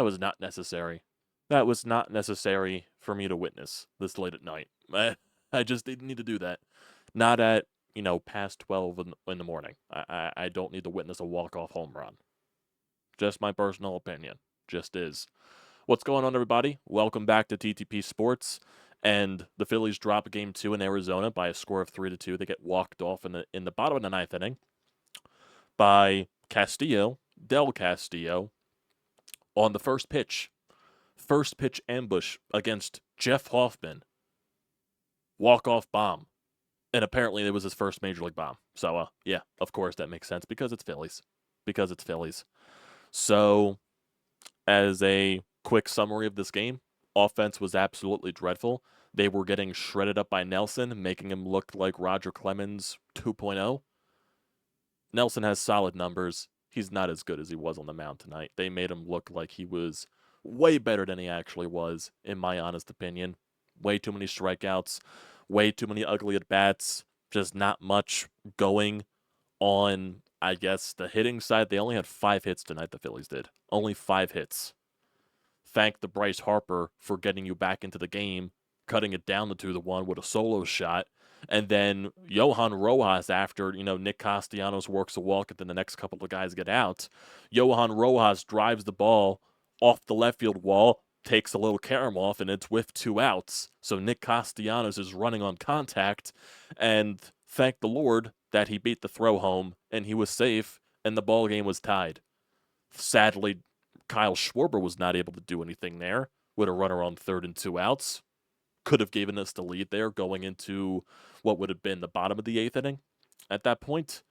That was not necessary. That was not necessary for me to witness this late at night. I just didn't need to do that. Not at, past 12 in the morning. I don't need to witness a walk-off home run. Just my personal opinion. Just is. What's going on, everybody? Welcome back to TTP Sports. And the Phillies drop game 2 in Arizona by a score of 3-2. They get walked off in the bottom of the ninth inning by Del Castillo, on the first pitch. First pitch ambush against Jeff Hoffman. Walk-off bomb. And apparently it was his first major league bomb. So, yeah, of course that makes sense because it's Phillies. So, as a quick summary of this game, offense was absolutely dreadful. They were getting shredded up by Nelson, making him look like Roger Clemens 2.0. Nelson has solid numbers. He's not as good as he was on the mound tonight. They made him look like he was way better than he actually was, in my honest opinion. Way too many strikeouts, way too many ugly at-bats, just not much going on, I guess, the hitting side. They only had 5 hits tonight, the Phillies did. Only 5 hits. Thank the Bryce Harper for getting you back into the game, cutting it down to 2-1 with a solo shot. And then Johan Rojas, after, Nick Castellanos works a walk and then the next couple of guys get out, Johan Rojas drives the ball off the left field wall, takes a little carom off, and it's with 2 outs. So Nick Castellanos is running on contact, and thank the Lord that he beat the throw home, and he was safe, and the ball game was tied. Sadly, Kyle Schwarber was not able to do anything there with a runner on 3rd and 2 outs. Could have given us the lead there going into what would have been the bottom of the 8th inning at that point.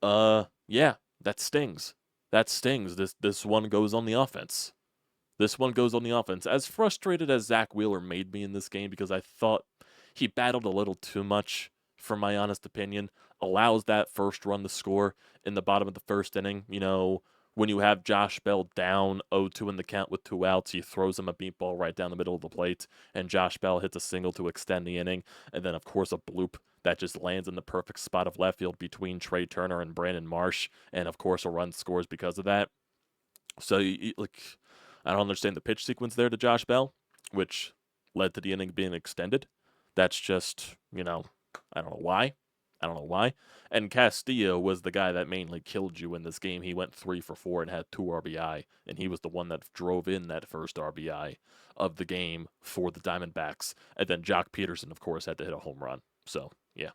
Yeah, that stings. That stings. This one goes on the offense. As frustrated as Zach Wheeler made me in this game, because I thought he battled a little too much, for my honest opinion, allows that first run to score in the bottom of the 1st inning. When you have Josh Bell down 0-2 in the count with 2 outs, he throws him a beat ball right down the middle of the plate, and Josh Bell hits a single to extend the inning, and then, of course, a bloop that just lands in the perfect spot of left field between Trey Turner and Brandon Marsh, and, of course, a run scores because of that. So, I don't understand the pitch sequence there to Josh Bell, which led to the inning being extended. That's just, I don't know why. And Castillo was the guy that mainly killed you in this game. He went 3 for 4 and had 2 RBI, and he was the one that drove in that first RBI of the game for the Diamondbacks. And then Jock Peterson, of course, had to hit a home run. So, yeah,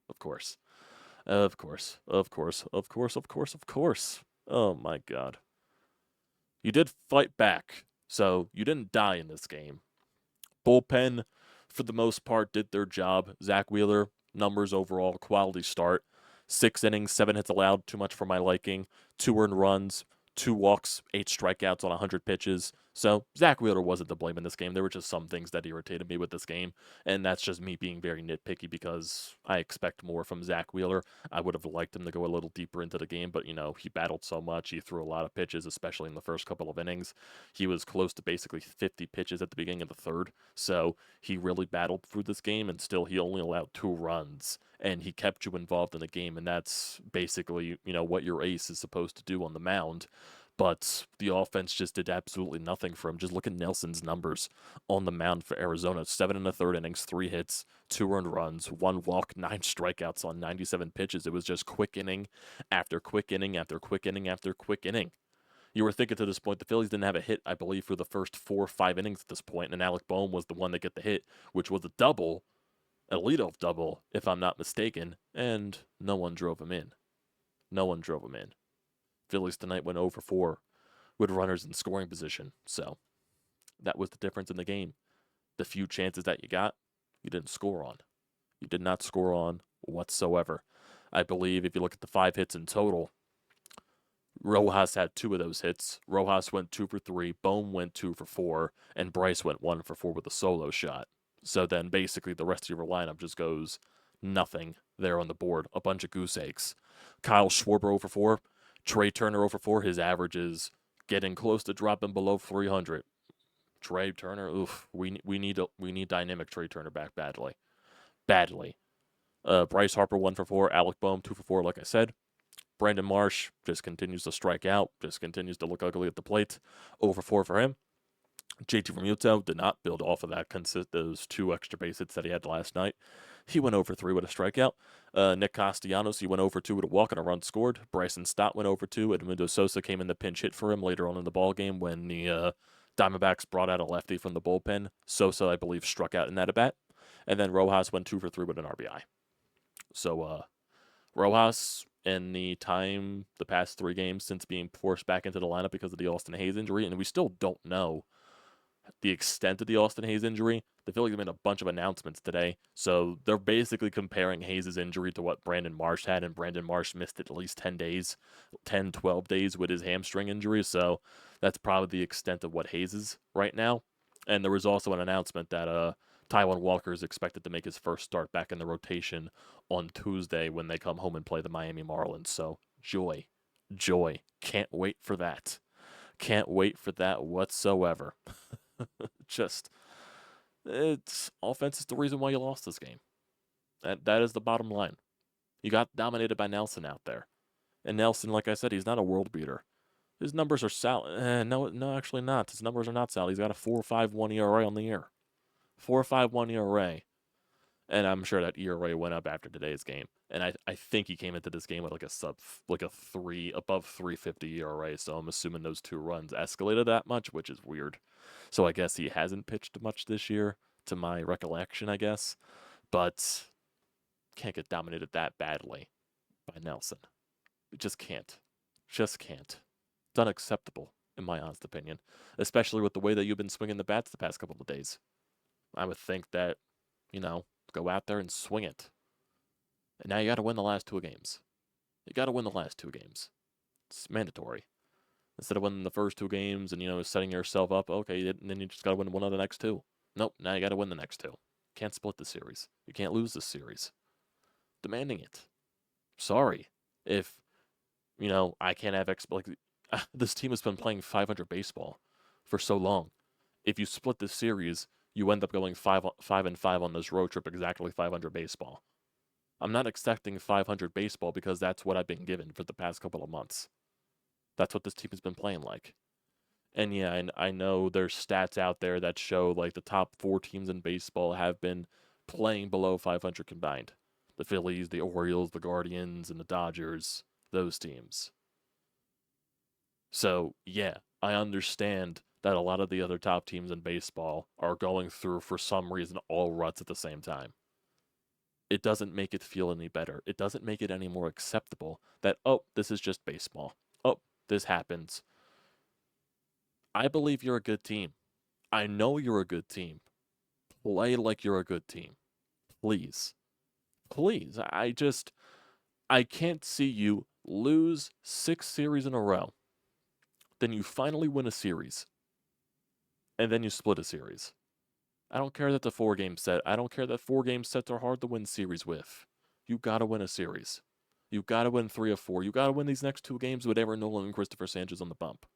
of course. Oh, my God. You did fight back, so you didn't die in this game. Bullpen, for the most part, did their job. Zach Wheeler, numbers overall, quality start. 6 innings, 7 hits allowed, too much for my liking. 2 earned runs, 2 walks, 8 strikeouts on 100 pitches. So Zach Wheeler wasn't to blame in this game. There were just some things that irritated me with this game, and that's just me being very nitpicky because I expect more from Zach Wheeler. I would have liked him to go a little deeper into the game, but, he battled so much. He threw a lot of pitches, especially in the first couple of innings. He was close to basically 50 pitches at the beginning of the 3rd, so he really battled through this game, and still he only allowed 2 runs, and he kept you involved in the game, and that's basically, what your ace is supposed to do on the mound. But the offense just did absolutely nothing for him. Just look at Nelson's numbers on the mound for Arizona. 7 1/3 innings, 3 hits, 2 earned runs, 1 walk, 9 strikeouts on 97 pitches. It was just quick inning after quick inning after quick inning after quick inning. You were thinking to this point, the Phillies didn't have a hit, I believe, for the first 4 or 5 innings at this point, and Alec Boehm was the one that got the hit, which was a double, a leadoff double, if I'm not mistaken, and no one drove him in. Phillies tonight went 0 for 4 with runners in scoring position. So that was the difference in the game. The few chances that you got, you didn't score on. You did not score on whatsoever. I believe if you look at the 5 hits in total, Rojas had 2 of those hits. Rojas went 2 for 3, Boehm went 2 for 4, and Bryce went 1 for 4 with a solo shot. So then basically the rest of your lineup just goes nothing there on the board. A bunch of goose eggs. Kyle Schwarber 0 for 4. Trey Turner 0 for 4. His average is getting close to dropping below 300. Trey Turner, we need dynamic Trey Turner back badly. Bryce Harper 1 for 4. Alec Boehm 2 for 4, like I said. Brandon Marsh just continues to strike out, just continues to look ugly at the plate. 0-4 for him. JT Realmuto did not build off of those 2 extra base hits that he had last night. He went 0-3 with a strikeout. Nick Castellanos, he went 0-2 with a walk and a run scored. Bryson Stott went 0-2. Edmundo Sosa came in the pinch hit for him later on in the ballgame when the Diamondbacks brought out a lefty from the bullpen. Sosa, I believe, struck out in that at-bat. And then Rojas went 2-for-3 with an RBI. So Rojas, in the past 3 games since being forced back into the lineup because of the Austin Hayes injury, and we still don't know the extent of the Austin Hayes injury. The Phillies made a bunch of announcements today, so they're basically comparing Hayes' injury to what Brandon Marsh had, and Brandon Marsh missed at least 10, 12 days with his hamstring injury, so that's probably the extent of what Hayes is right now. And there was also an announcement that Taijuan Walker is expected to make his first start back in the rotation on Tuesday when they come home and play the Miami Marlins, so joy. Can't wait for that. Can't wait for that whatsoever. It's offense is the reason why you lost this game. That is the bottom line. You got dominated by Nelson out there. And Nelson, like I said, he's not a world beater. His numbers are solid. No, actually not. His numbers are not solid. He's got a 4.51 ERA on the year. 4.51 ERA. And I'm sure that ERA went up after today's game. And I think he came into this game with above 350 ERA. So I'm assuming those 2 runs escalated that much, which is weird. So I guess he hasn't pitched much this year, to my recollection, I guess. But can't get dominated that badly by Nelson. We just can't. Just can't. It's unacceptable, in my honest opinion. Especially with the way that you've been swinging the bats the past couple of days. I would think that, go out there and swing it. And now you got to win the last 2 games. It's mandatory. Instead of winning the first 2 games and, setting yourself up, okay, and then you just got to win one of the next 2. Nope, now you got to win the next 2. Can't split the series. You can't lose this series. Demanding it. Sorry. If, I can't have this team has been playing 500 baseball for so long. If you split this series, you end up going 5-5 on this road trip, exactly 500 baseball. I'm not expecting 500 baseball because that's what I've been given for the past couple of months. That's what this team has been playing like. And yeah, I know there's stats out there that show the top 4 teams in baseball have been playing below 500 combined. The Phillies, the Orioles, the Guardians, and the Dodgers, those teams. So yeah, I understand that a lot of the other top teams in baseball are going through, for some reason, all ruts at the same time. It doesn't make it feel any better. It doesn't make it any more acceptable that, this is just baseball. This happens. I believe you're a good team. I know you're a good team. Play like you're a good team. Please. Please. I can't see you lose 6 series in a row. Then you finally win a series. And then you split a series. I don't care that the 4-game set. I don't care that 4-game sets are hard to win series with. You gotta win a series. You gotta win 3 of 4. You gotta win these next 2 games with Aaron Nola and Christopher Sanchez on the bump.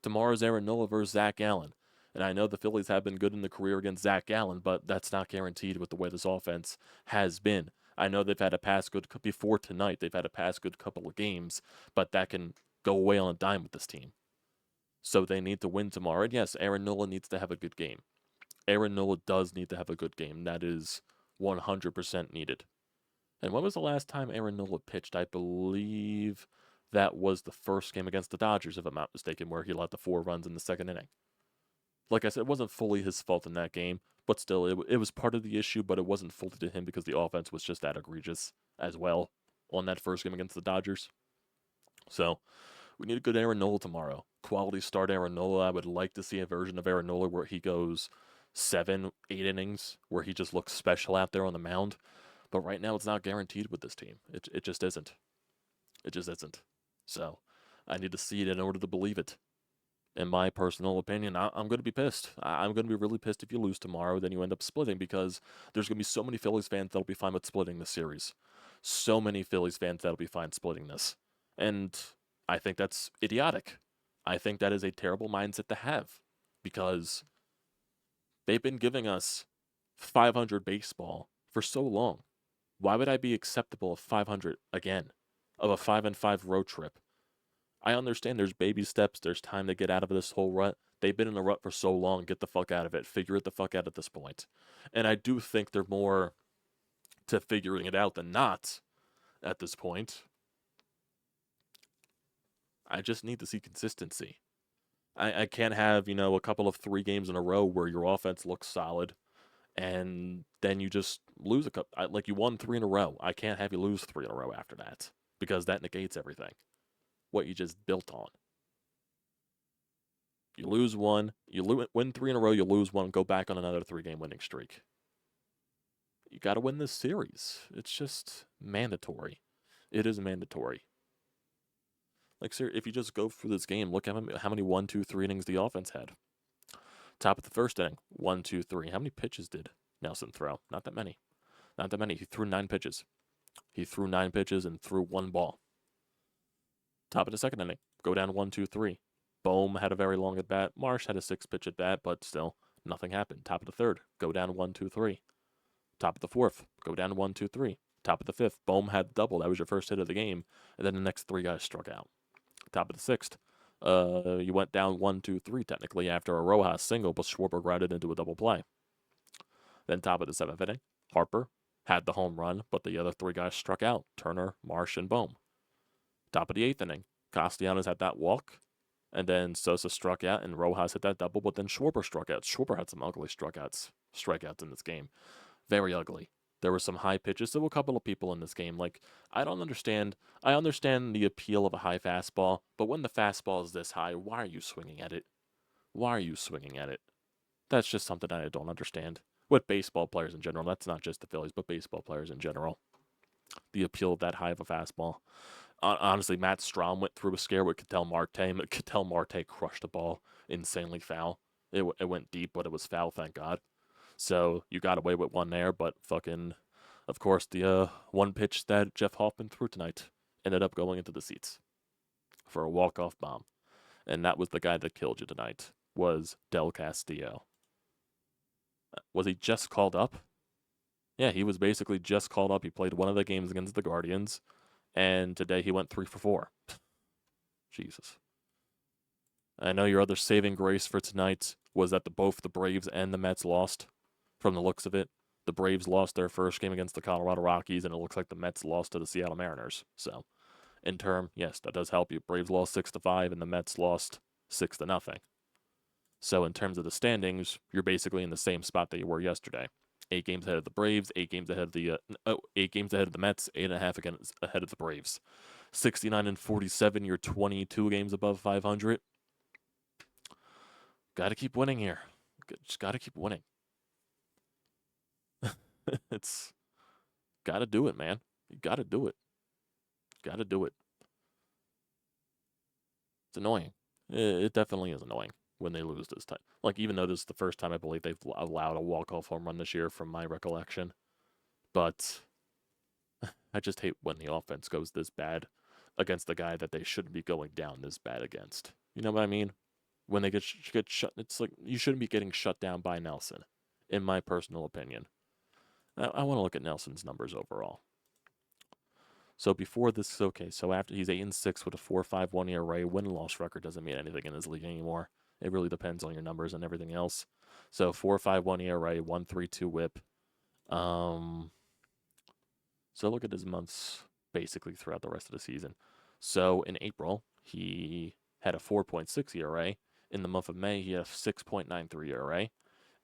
Tomorrow's Aaron Nola versus Zach Gallen. And I know the Phillies have been good in the career against Zach Gallen, but that's not guaranteed with the way this offense has been. I know they've had a pass good before tonight. They've had a pass good couple of games, but that can go away on a dime with this team. So they need to win tomorrow. And yes, Aaron Nola needs to have a good game. Aaron Nola does need to have a good game. That is 100% needed. And when was the last time Aaron Nola pitched? I believe that was the first game against the Dodgers, if I'm not mistaken, where he let the 4 runs in the 2nd inning. Like I said, it wasn't fully his fault in that game, but still, it was part of the issue, but it wasn't fully to him because the offense was just that egregious as well on that first game against the Dodgers. So, we need a good Aaron Nola tomorrow. Quality start Aaron Nola. I would like to see a version of Aaron Nola where he goes 7, 8 innings, where he just looks special out there on the mound. But right now, it's not guaranteed with this team. It just isn't. It just isn't. So, I need to see it in order to believe it. In my personal opinion, I'm going to be pissed. I'm going to be really pissed if you lose tomorrow, then you end up splitting, because there's going to be so many Phillies fans that'll be fine with splitting this series. So many Phillies fans that'll be fine splitting this. And I think that's idiotic. I think that is a terrible mindset to have, because they've been giving us 500 baseball for so long. Why would I be acceptable of 500 again? of a 5-5 road trip. I understand there's baby steps. There's time to get out of this whole rut. They've been in a rut for so long. Get the fuck out of it. Figure it the fuck out at this point. And I do think they're more to figuring it out than not at this point. I just need to see consistency. I can't have, a couple of 3 games in a row where your offense looks solid and then you just lose a couple. Like you won 3 in a row. I can't have you lose 3 in a row after that because that negates everything. What you just built on. You lose 1, you win 3 in a row, you lose 1, go back on another 3-game winning streak. You got to win this series. It's just mandatory. It is mandatory. Like, sir, if you just go through this game, look at how many 1, 2, 3 innings the offense had. Top of the first inning, 1, 2, 3. How many pitches did Nelson throw? Not that many. Not that many. He threw 9 pitches. He threw 9 pitches and threw 1 ball. Top of the second inning, go down 1, 2, 3. Bohm had a very long at bat. Marsh had a 6-pitch at bat, but still, nothing happened. Top of the third, go down 1, 2, 3. Top of the fourth, go down 1, 2, 3. Top of the fifth, Bohm had double. That was your first hit of the game, and then the next 3 guys struck out. Top of the sixth, you went down 1, 2, 3 technically after a Rojas single, but Schwarber grounded into a double play. Then top of the 7th inning, Harper had the home run, but the other 3 guys struck out, Turner, Marsh, and Bohm. Top of the 8th inning, Castellanos had that walk, and then Sosa struck out, and Rojas hit that double, but then Schwarber struck out. Schwarber had some ugly strikeouts in this game. Very ugly. There were some high pitches. There were a couple of people in this game. Like, I don't understand. I understand the appeal of a high fastball, but when the fastball is this high, why are you swinging at it? Why are you swinging at it? That's just something I don't understand. With baseball players in general, that's not just the Phillies, but baseball players in general. The appeal of that high of a fastball. Honestly, Matt Strahm went through a scare with Ketel Marte. Ketel Marte crushed the ball insanely foul. It went deep, but it was foul, thank God. So you got away with 1 there, but fucking, of course, the 1 pitch that Jeff Hoffman threw tonight ended up going into the seats for a walk-off bomb. And that was the guy that killed you tonight, was Del Castillo. Was he just called up? Yeah, he was basically just called up. He played one of the games against the Guardians, and today he went 3 for 4. Jesus. I know your other saving grace for tonight was that both the Braves and the Mets lost. From the looks of it, the Braves lost their first game against the Colorado Rockies, and it looks like the Mets lost to the Seattle Mariners. So, in turn, yes, that does help you. Braves lost 6-5, and the Mets lost 6-0. So, in terms of the standings, you're basically in the same spot that you were yesterday. 8 games ahead of the Braves, 8 games ahead of the 8 games ahead of the Mets, 8.5 ahead of the Braves. 69-47, you're 22 games above 500. Got to keep winning here. Just got to keep winning. It's got to do it, man. You got to do it. Got to do it. It's annoying. It definitely is annoying when they lose this time. Like, even though this is the first time I believe they've allowed a walk-off home run this year from my recollection. But I just hate when the offense goes this bad against the guy that they shouldn't be going down this bad against. You know what I mean? When they get shut, it's like you shouldn't be getting shut down by Nelson, in my personal opinion. I want to look at Nelson's numbers overall. So before this, okay, so after he's 8-6 with a 4.51 ERA, win-loss record doesn't mean anything in this league anymore. It really depends on your numbers and everything else. So 4.51 ERA, 1.32 WHIP. So look at his months basically throughout the rest of the season. So in April, he had a 4.6 ERA. In the month of May, he had a 6.93 ERA.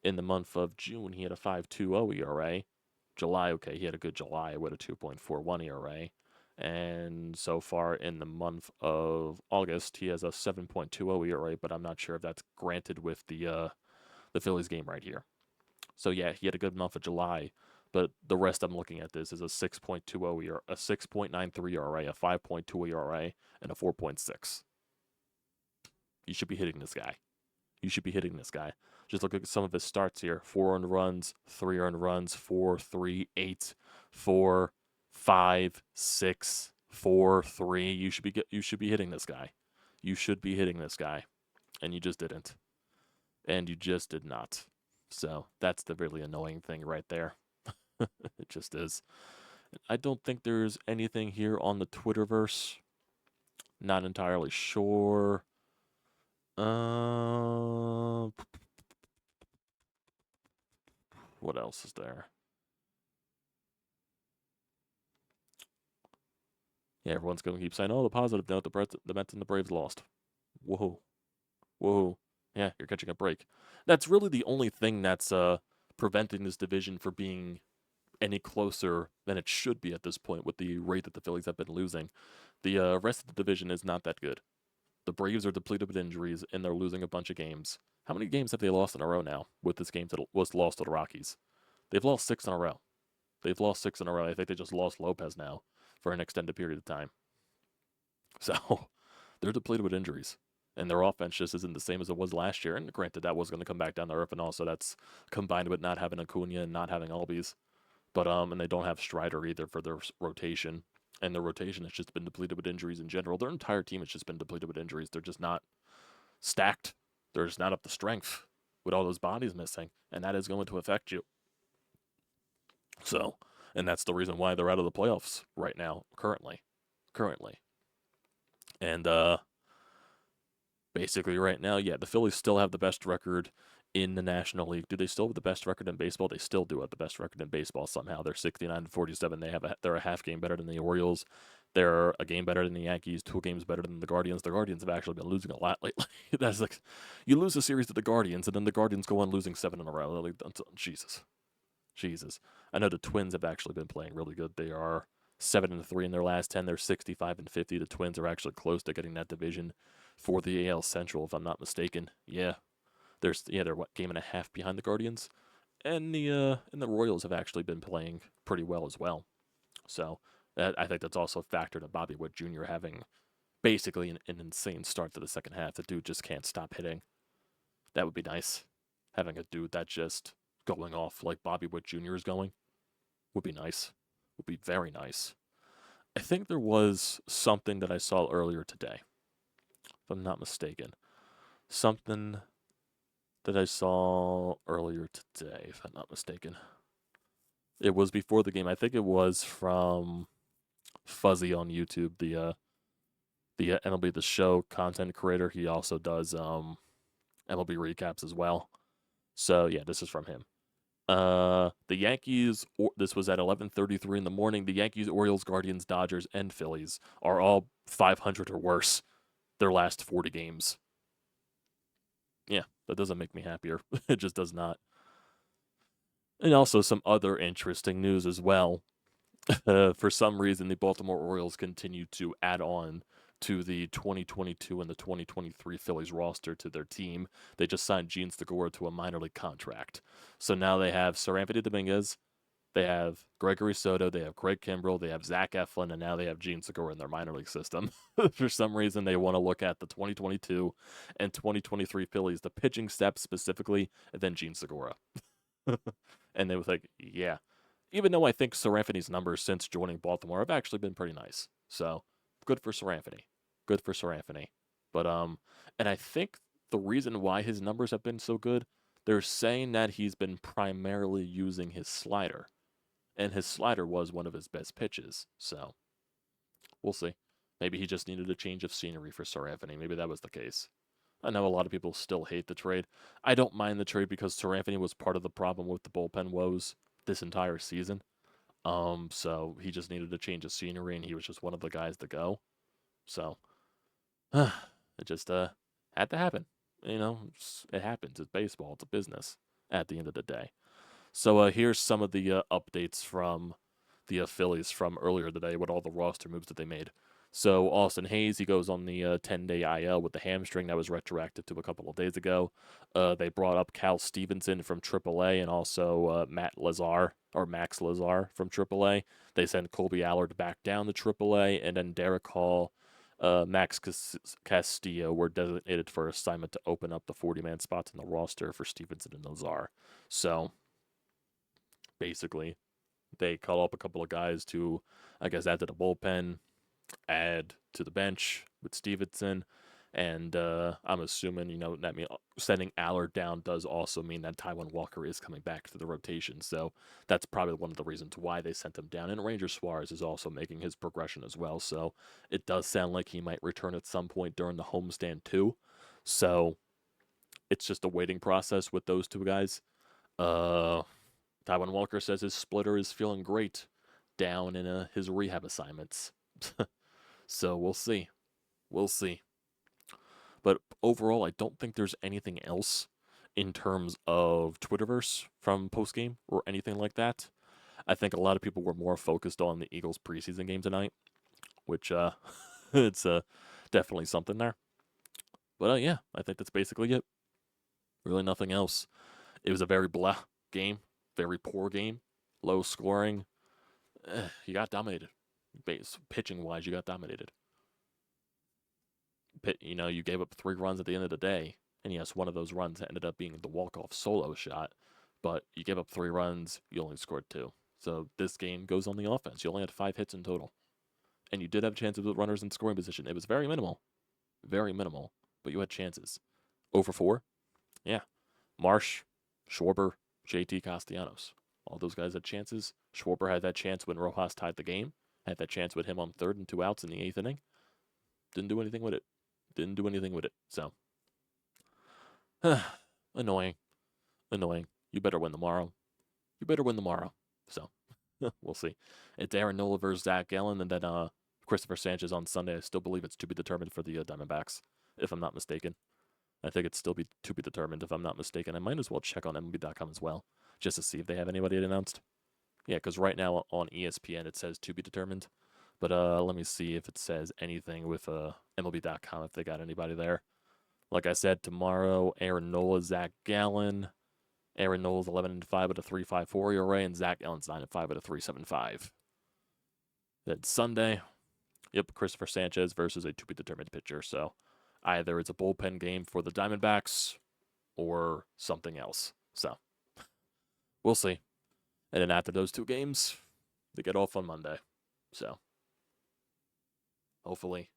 In the month of June, he had a 5.20 ERA. July, okay, he had a good July with a 2.41 ERA. And so far in the month of August, he has a 7.20 ERA, but I'm not sure if that's granted with the Phillies game right here. So yeah, he had a good month of July, but the rest I'm looking at this is a 6.20 ERA, a 6.93 ERA, a 5.2 ERA, and a 4.6. You should be hitting this guy. You should be hitting this guy. Just look at some of his starts here. 4 earned runs, 3 earned runs, 4, 3, 8, 4, 5, 6, 4, 3. You should be hitting this guy. You should be hitting this guy. And you just didn't. And you just did not. So that's the really annoying thing right there. It just is. I don't think there's anything here on the Twitterverse. Not entirely sure. What else is there? Yeah, everyone's going to keep saying, oh, the positive note, the Mets and the Braves lost. Whoa. Whoa. Yeah, you're catching a break. That's really the only thing that's preventing this division from being any closer than it should be at this point with the rate that the Phillies have been losing. The rest of the division is not that good. The Braves are depleted with injuries, and they're losing a bunch of games. How many games have they lost in a row now with this game that was lost to the Rockies? They've lost 6 in a row. They've lost 6 in a row. I think they just lost Lopez now for an extended period of time. So they're depleted with injuries. And their offense just isn't the same as it was last year. And granted, that was going to come back down to earth, and also that's combined with not having Acuna and not having Albies. But and they don't have Strider either for their rotation. And their rotation has just been depleted with injuries in general. Their entire team has just been depleted with injuries. They're just not stacked. They're just not up to strength with all those bodies missing, and that is going to affect you. So, and that's the reason why they're out of the playoffs right now, currently. And basically right now, yeah, the Phillies still have the best record in the National League. Do they still have the best record in baseball? They still do have the best record in baseball somehow. They're 69-47. They're a half game better than the Orioles. They're a game better than the Yankees, 2 games better than the Guardians. The Guardians have actually been losing a lot lately. That's like, you lose a series to the Guardians, and then the Guardians go on losing 7 in a row. Like, Jesus. I know the Twins have actually been playing really good. They are 7-3 in their last 10. They're 65-50. The Twins are actually close to getting that division for the AL Central, if I'm not mistaken. Yeah, they're what, game and a half behind the Guardians, and the Royals have actually been playing pretty well as well. So I think that's also a factor to Bobby Witt Jr. having basically an insane start to the second half. The dude just can't stop hitting. That would be nice. Having a dude that just going off like Bobby Witt Jr. is going would be nice. Would be very nice. I think there was something that I saw earlier today, if I'm not mistaken. Something that I saw earlier today, if I'm not mistaken. It was before the game. I think it was from Fuzzy on YouTube, the MLB The Show content creator. He also does MLB recaps as well. So yeah, this is from him. The Yankees. This was at 11:33 in the morning. The Yankees, Orioles, Guardians, Dodgers, and Phillies are all 500 or worse their last 40 games. Yeah, that doesn't make me happier. It just does not. And also some other interesting news as well. For some reason, the Baltimore Orioles continue to add on to the 2022 and the 2023 Phillies roster to their team. They just signed Gene Segura to a minor league contract. So now they have Seranthony Dominguez, they have Gregory Soto, they have Craig Kimbrell, they have Zach Eflin, and now they have Gene Segura in their minor league system. For some reason, they want to look at the 2022 and 2023 Phillies, the pitching step specifically, and then Gene Segura. And they was like, yeah. Even though I think Seranthony's numbers since joining Baltimore have actually been pretty nice. So good for Seranthony. Good for Seranthony. But and I think the reason why his numbers have been so good, they're saying that he's been primarily using his slider. And his slider was one of his best pitches. So we'll see. Maybe he just needed a change of scenery for Seranthony. Maybe that was the case. I know a lot of people still hate the trade. I don't mind the trade because Seranthony was part of the problem with the bullpen woes this entire season. So he just needed a change of scenery, and he was just one of the guys to go. So it just had to happen. You know, it happens. It's baseball. It's a business at the end of the day. So here's some of the updates from the Phillies from earlier today with all the roster moves that they made. So Austin Hayes, he goes on the 10-day IL with the hamstring that was retroactive to a couple of days ago. They brought up Cal Stevenson from AAA and also Max Lazar from AAA. They sent Colby Allard back down to AAA, and then Derek Hall, Max Castillo were designated for assignment to open up the 40-man spots in the roster for Stevenson and Lazar. So basically, they call up a couple of guys to, I guess, add to the bullpen, add to the bench with Stevenson, And I'm assuming, that sending Allard down does also mean that Taijuan Walker is coming back to the rotation. So that's probably one of the reasons why they sent him down. And Ranger Suarez is also making his progression as well. So it does sound like he might return at some point during the homestand too. So it's just a waiting process with those two guys. Taijuan Walker says his splitter is feeling great down in his rehab assignments. So we'll see. We'll see. But overall, I don't think there's anything else in terms of Twitterverse from postgame or anything like that. I think a lot of people were more focused on the Eagles preseason game tonight, which it's definitely something there. But yeah, I think that's basically it. Really nothing else. It was a very blah game, very poor game, low scoring. You got dominated. Pitching wise, you got dominated. You gave up 3 runs at the end of the day, and yes, one of those runs ended up being the walk-off solo shot, but you gave up 3 runs, you only scored 2. So this game goes on the offense. You only had 5 hits in total, and you did have chances with runners in scoring position. It was very minimal, but you had chances. 0 for 4, yeah. Marsh, Schwarber, JT Castellanos. All those guys had chances. Schwarber had that chance when Rojas tied the game. Had that chance with him on 3rd and 2 outs in the 8th inning. Didn't do anything with it. So, annoying. You better win tomorrow. So, we'll see. It's Aaron Nola versus Zach Gallen, and then Christopher Sanchez on Sunday. I still believe it's to be determined for the Diamondbacks, if I'm not mistaken. I think it's still to be determined, if I'm not mistaken. I might as well check on MLB.com as well, just to see if they have anybody announced. Yeah, because right now on ESPN it says to be determined. But let me see if it says anything with MLB.com, if they got anybody there. Like I said, tomorrow, Aaron Nola, Zach Gallen. Aaron Nola's 11-5 with a 3.54 ERA, and Zach Gallen's 9-5 with a 3.75. Then Sunday, Christopher Sanchez versus a to-be-determined pitcher. So either it's a bullpen game for the Diamondbacks or something else. So we'll see. And then after those 2 games, they get off on Monday. So hopefully,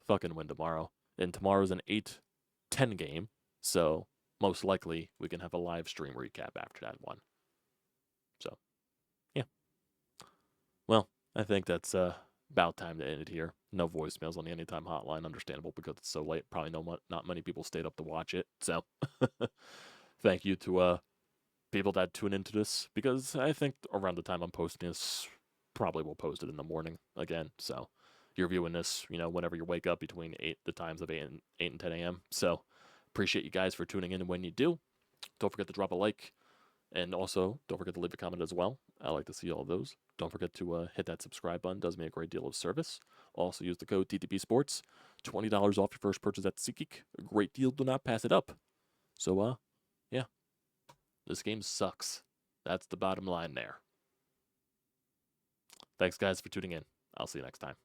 fucking win tomorrow. And tomorrow's an 8-10 game. So most likely we can have a live stream recap after that one. So, yeah. Well, I think that's about time to end it here. No voicemails on the Anytime hotline. Understandable because it's so late. Probably not many people stayed up to watch it. So, thank you to people that tune into this, because I think around the time I'm posting this, probably will post it in the morning again. So, you're viewing this, whenever you wake up between the times of 8 and 10 a.m. So, appreciate you guys for tuning in when you do. Don't forget to drop a like, and also don't forget to leave a comment as well. I like to see all of those. Don't forget to hit that subscribe button. It does me a great deal of service. Also use the code TTPSPORTS. $20 off your first purchase at SeatGeek. A great deal. Do not pass it up. So, yeah. This game sucks. That's the bottom line there. Thanks, guys, for tuning in. I'll see you next time.